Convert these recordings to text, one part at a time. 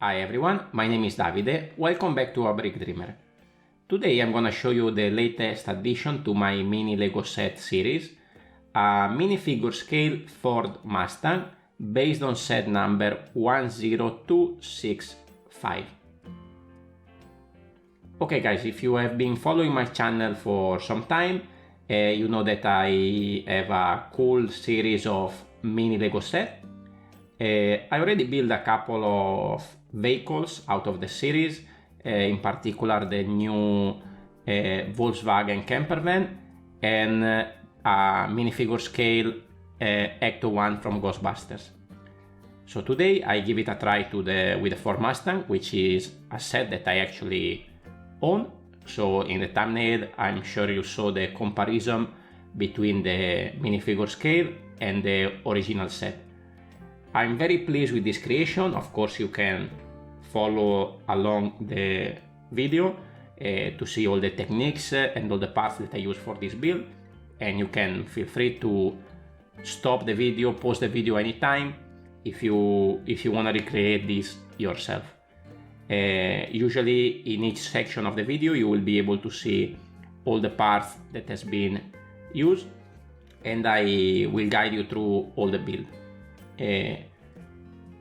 Hi everyone, my name is Davide. Welcome back to A Brick Dreamer. Today I'm gonna show you the latest addition to my mini Lego set series, a minifigure scale Ford Mustang based on set number 10265. Okay guys, if you have been following my channel for some time, you know that I have a cool series of mini Lego set. I already built a couple of vehicles out of the series, in particular the new Volkswagen camper van and a minifigure scale Ecto 1 from Ghostbusters. So today I give it a try with the Ford Mustang, which is a set that I actually own. So in the thumbnail I'm sure you saw the comparison between the minifigure scale and the original set. I'm very pleased with this creation. Of course you can follow along the video to see all the techniques and all the parts that I use for this build, and you can feel free to stop the video, pause the video anytime if you want to recreate this yourself. Usually in each section of the video you will be able to see all the parts that has been used, and I will guide you through all the build.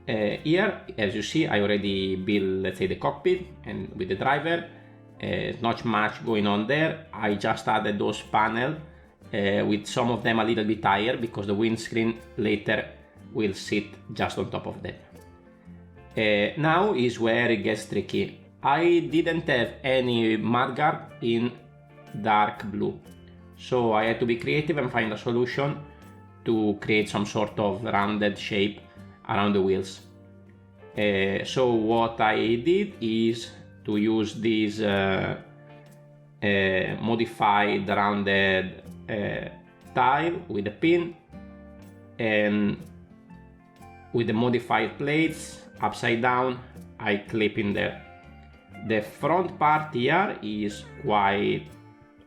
Here, as you see, I already built, let's say, the cockpit and with the driver. Not much going on there. I just added those panels, with some of them a little bit higher because the windscreen later will sit just on top of that. Now is where it gets tricky. I didn't have any mudguard in dark blue, so I had to be creative and find a solution to create some sort of rounded shape around the wheels. So what I did is to use this modified rounded tile with a pin, and with the modified plates upside down I clip in there. The front part here is quite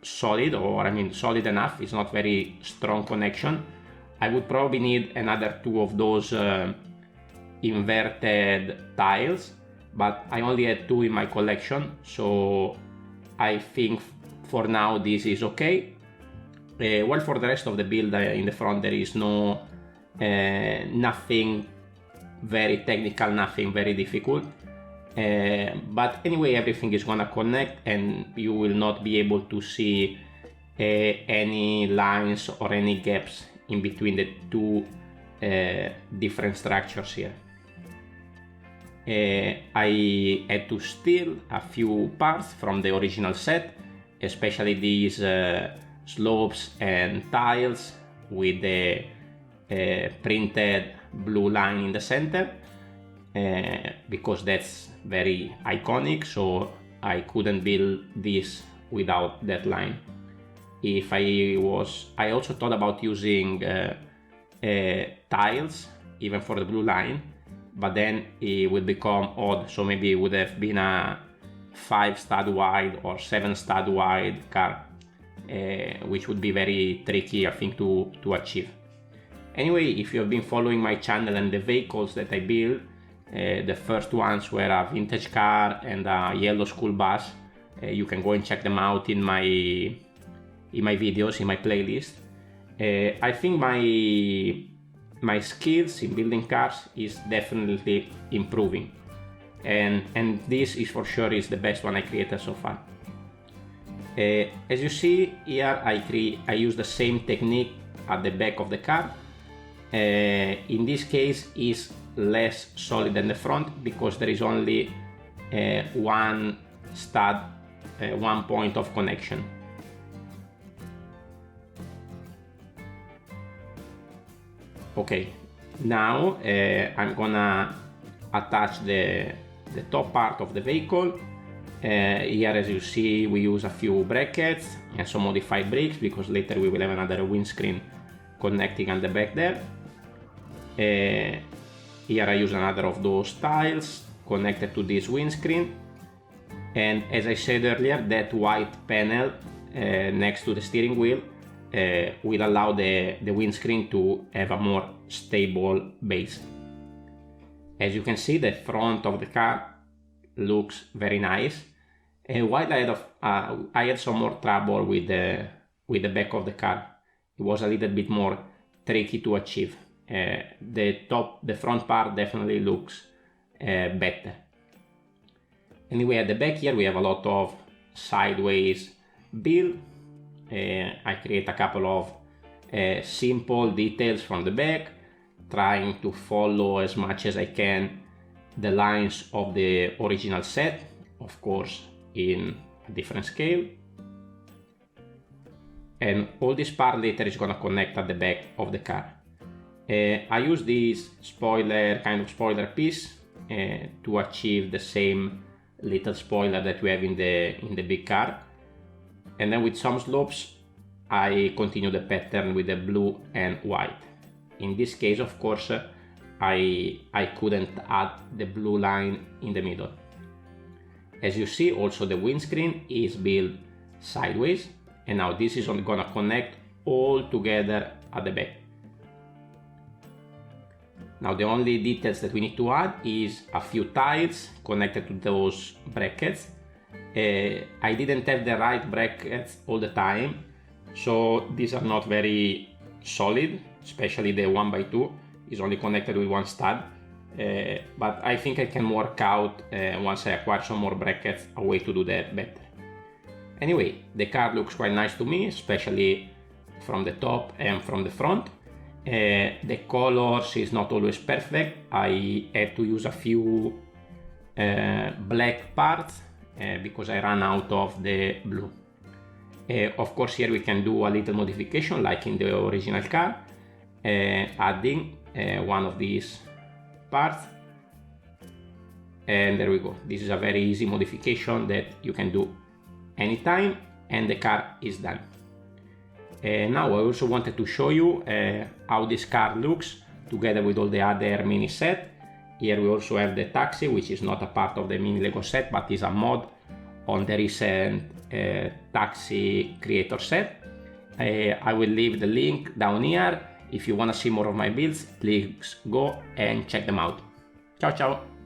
solid, or I mean solid enough. It's not very strong connection. I would probably need another two of those inverted tiles, but I only had two in my collection, so I think for now this is okay. Well, for the rest of the build in the front there is nothing very technical, nothing very difficult, but anyway everything is gonna connect and you will not be able to see any lines or any gaps in between the two different structures here. I had to steal a few parts from the original set, especially these slopes and tiles with the printed blue line in the center, because that's very iconic, so I couldn't build this without that line. I also thought about using tiles even for the blue line, but then it would become odd, so maybe it would have been a 5 stud wide or 7 stud wide car, which would be very tricky, I think, to achieve. Anyway, if you have been following my channel and the vehicles that I built, the first ones were a vintage car and a yellow school bus. You can go and check them out in my videos, in my playlist. I think my skills in building cars is definitely improving, and this is for sure is the best one I created so far. As you see here, I use the same technique at the back of the car. In this case is less solid than the front because there is only one stud, one point of connection. Okay, now I'm gonna attach the top part of the vehicle. Here, as you see, we use a few brackets and some modified brakes because later we will have another windscreen connecting on the back there. Here I use another of those tiles connected to this windscreen, and as I said earlier, that white panel next to the steering wheel will allow the windscreen to have a more stable base. As you can see, the front of the car looks very nice. While I had some more trouble with the back of the car. It was a little bit more tricky to achieve. The front part definitely looks better. Anyway, at the back here we have a lot of sideways build. I create a couple of simple details from the back, trying to follow as much as I can the lines of the original set, of course in a different scale. And all this part later is gonna connect at the back of the car. I use this kind of spoiler piece to achieve the same little spoiler that we have in the big car. And then with some slopes, I continue the pattern with the blue and white. In this case, of course, I couldn't add the blue line in the middle. As you see, also the windscreen is built sideways, and now this is gonna connect all together at the back. Now the only details that we need to add is a few tiles connected to those brackets. I didn't have the right brackets all the time, so these are not very solid, especially the 1x2 is only connected with one stud. But I think I can work out, once I acquire some more brackets, a way to do that better. Anyway, the car looks quite nice to me, especially from the top and from the front. The colors is not always perfect. I had to use a few black parts because I ran out of the blue. Of course, here we can do a little modification like in the original car, adding one of these parts, and there we go. This is a very easy modification that you can do anytime, and the car is done. Now I also wanted to show you how this car looks together with all the other mini set. Here we also have the taxi, which is not a part of the mini Lego set but is a mod on the recent taxi creator set. I will leave the link down here. If you want to see more of my builds, please go and check them out. Ciao ciao!